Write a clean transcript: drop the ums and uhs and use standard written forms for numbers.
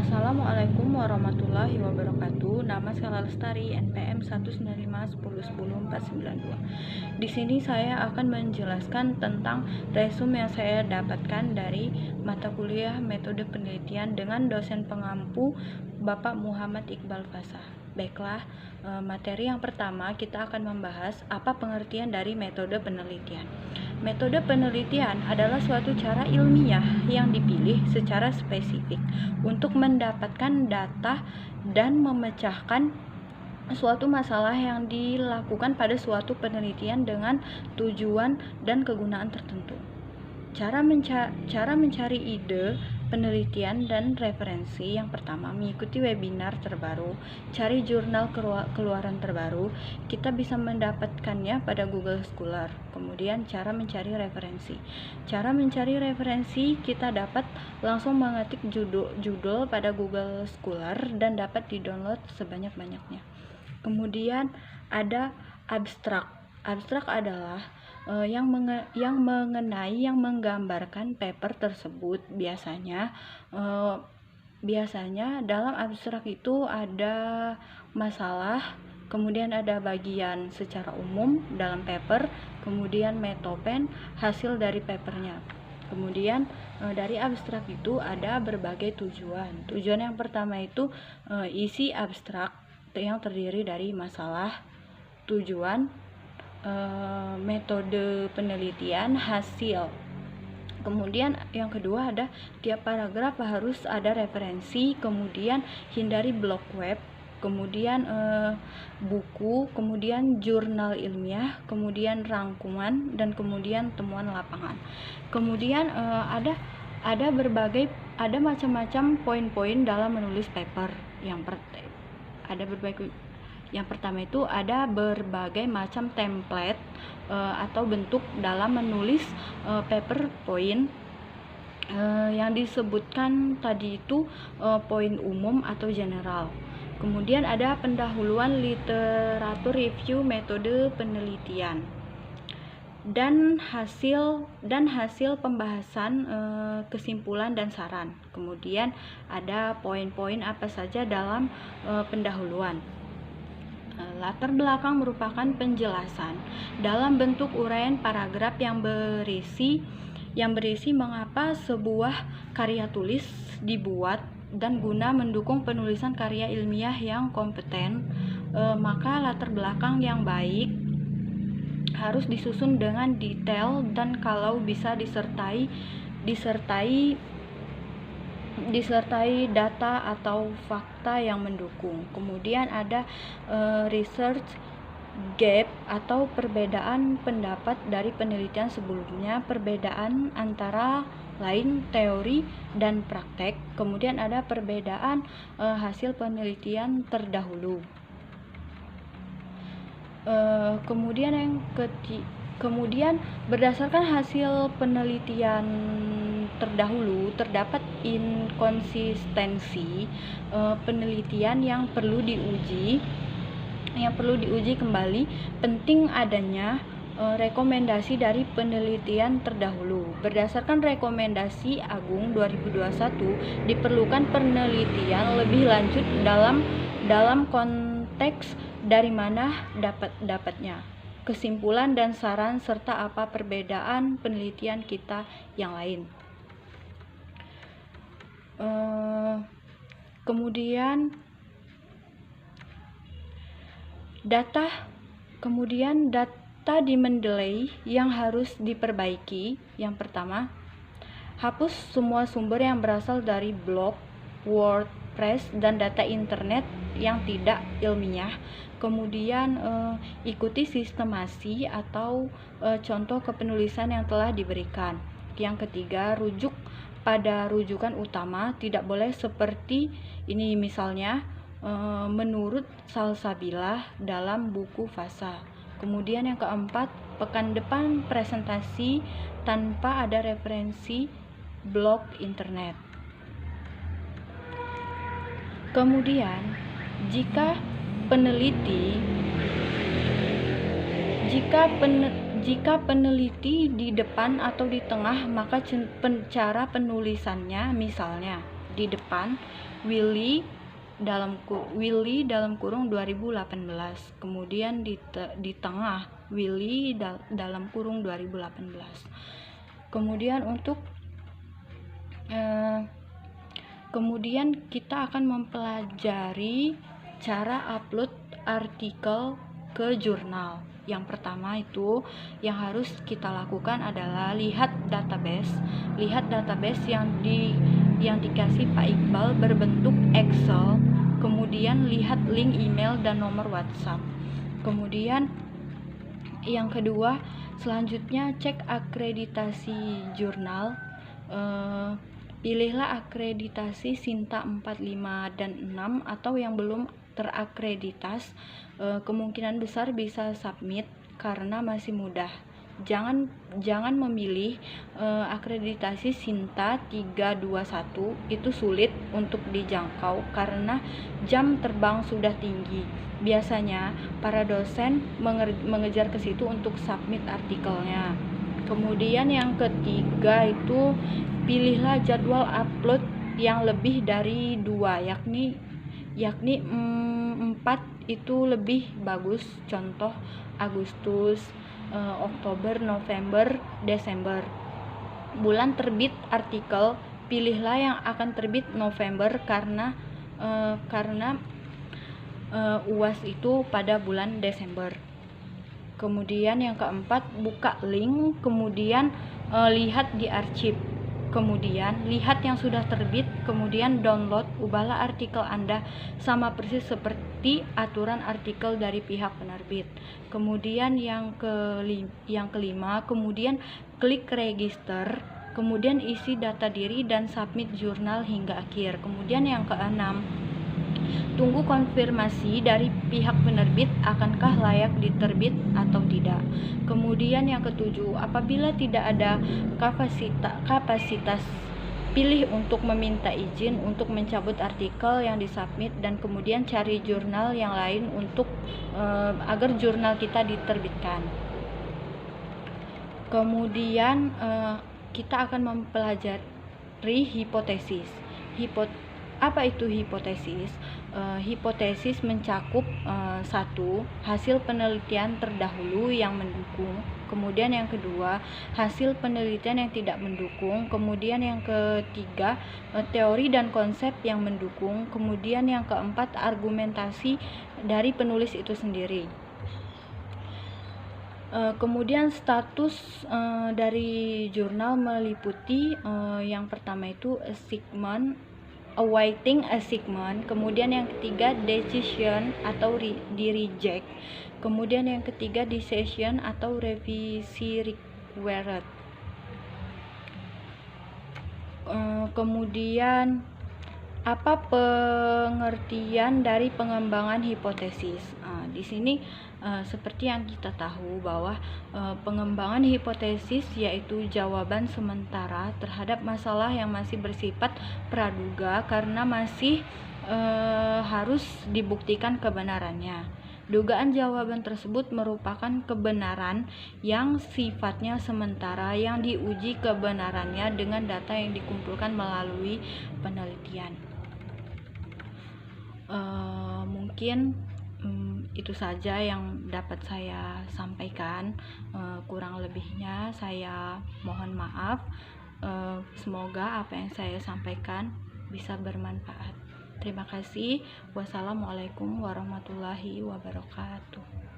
Assalamualaikum warahmatullahi wabarakatuh. Nama saya Lestari, NPM 195104192. Di sini saya akan menjelaskan tentang resume yang saya dapatkan dari mata kuliah Metode Penelitian dengan dosen pengampu Bapak Muhammad Iqbal Fasah. Baiklah, materi yang pertama kita akan membahas apa pengertian dari metode penelitian. Metode penelitian adalah suatu cara ilmiah yang dipilih secara spesifik untuk mendapatkan data dan memecahkan suatu masalah yang dilakukan pada suatu penelitian dengan tujuan dan kegunaan tertentu. Cara mencari ide penelitian dan referensi: yang pertama, mengikuti webinar terbaru, cari jurnal keluaran terbaru, kita bisa mendapatkannya pada Google Scholar. Kemudian cara mencari referensi. Cara mencari referensi, kita dapat langsung mengetik judul pada Google Scholar dan dapat di-download sebanyak-banyaknya. Kemudian ada abstrak. Abstrak adalah yang menggambarkan paper tersebut. Biasanya dalam abstrak itu ada masalah, kemudian ada bagian secara umum dalam paper, kemudian metopen, hasil dari papernya. Kemudian dari abstrak itu ada berbagai tujuan. Tujuan yang pertama itu isi abstrak yang terdiri dari masalah, tujuan, metode penelitian, hasil. Kemudian yang kedua ada tiap paragraf harus ada referensi, kemudian hindari blog web, kemudian buku, kemudian jurnal ilmiah, kemudian rangkuman, dan kemudian temuan lapangan. Kemudian ada macam-macam poin-poin dalam menulis paper. Yang pertama itu ada berbagai macam template atau bentuk dalam menulis paper poin. Yang disebutkan tadi itu poin umum atau general. Kemudian ada pendahuluan, literatur review metode penelitian, dan hasil pembahasan, kesimpulan dan saran. Kemudian ada poin-poin apa saja dalam pendahuluan. Latar belakang merupakan penjelasan dalam bentuk uraian paragraf yang berisi mengapa sebuah karya tulis dibuat dan guna mendukung penulisan karya ilmiah yang kompeten. Maka latar belakang yang baik harus disusun dengan detail dan kalau bisa disertai data atau fakta yang mendukung. Kemudian ada research gap atau perbedaan pendapat dari penelitian sebelumnya, perbedaan antara lain teori dan praktek. Kemudian ada perbedaan hasil penelitian terdahulu. Kemudian berdasarkan hasil penelitian terdahulu terdapat inkonsistensi penelitian yang perlu diuji kembali. Penting adanya rekomendasi dari penelitian terdahulu. Berdasarkan rekomendasi Agung 2021, diperlukan penelitian lebih lanjut dalam konteks dari mana dapatnya, kesimpulan dan saran, serta apa perbedaan penelitian kita yang lain. Kemudian data di Mendeley yang harus diperbaiki. Yang pertama, hapus semua sumber yang berasal dari blog, WordPress, dan data internet yang tidak ilmiah. Kemudian ikuti sistemasi atau contoh kepenulisan yang telah diberikan. Yang ketiga, rujuk pada rujukan utama, tidak boleh seperti ini, misalnya menurut Salsabila dalam buku Fasa. Kemudian yang keempat, pekan depan presentasi tanpa ada referensi blog internet. Kemudian jika peneliti di depan atau di tengah, maka cara penulisannya, misalnya di depan Willy dalam kurung 2018. Kemudian di tengah Willy dalam kurung 2018. Kemudian kita akan mempelajari cara upload artikel ke jurnal. Yang pertama itu yang harus kita lakukan adalah lihat database yang dikasih Pak Iqbal berbentuk Excel. Kemudian lihat link email dan nomor WhatsApp. Kemudian yang kedua, selanjutnya cek akreditasi jurnal. Pilihlah akreditasi Sinta 4, 5, dan 6 atau yang belum terakreditas. Kemungkinan besar bisa submit karena masih mudah. Jangan memilih akreditasi Sinta 321, itu sulit untuk dijangkau karena jam terbang sudah tinggi. Biasanya para dosen mengejar ke situ untuk submit artikelnya. Kemudian yang ketiga itu pilihlah jadwal upload yang lebih dari 2, yakni 4 itu lebih bagus. Contoh Agustus, Oktober, November, Desember. Bulan terbit artikel, pilihlah yang akan terbit November karena UAS itu pada bulan Desember. Kemudian yang keempat, buka link, kemudian lihat di arsip, kemudian lihat yang sudah terbit, kemudian download, ubahlah artikel Anda sama persis seperti aturan artikel dari pihak penerbit. Kemudian yang kelima, kemudian klik register, kemudian isi data diri dan submit jurnal hingga akhir. Kemudian yang keenam, tunggu konfirmasi dari pihak penerbit akankah layak diterbit atau tidak. Kemudian yang ketujuh, apabila tidak ada kapasitas, pilih untuk meminta izin untuk mencabut artikel yang disubmit dan kemudian cari jurnal yang lain agar jurnal kita diterbitkan. Kemudian kita akan mempelajari hipotesis. Apa itu hipotesis? Hipotesis mencakup 1. Hasil penelitian terdahulu yang mendukung. Kemudian yang kedua, hasil penelitian yang tidak mendukung. Kemudian yang ketiga, teori dan konsep yang mendukung. Kemudian yang keempat, argumentasi dari penulis itu sendiri. Kemudian status dari jurnal meliputi yang pertama itu awaiting assignment, kemudian yang ketiga decision atau di reject, kemudian yang ketiga decision atau revisi required. Kemudian apa pengertian dari pengembangan hipotesis? Di sini seperti yang kita tahu bahwa pengembangan hipotesis yaitu jawaban sementara terhadap masalah yang masih bersifat praduga karena masih harus dibuktikan kebenarannya. Dugaan jawaban tersebut merupakan kebenaran yang sifatnya sementara yang diuji kebenarannya dengan data yang dikumpulkan melalui penelitian. Mungkin itu saja yang dapat saya sampaikan. Kurang lebihnya saya mohon maaf. Semoga apa yang saya sampaikan bisa bermanfaat. Terima kasih. Wassalamualaikum warahmatullahi wabarakatuh.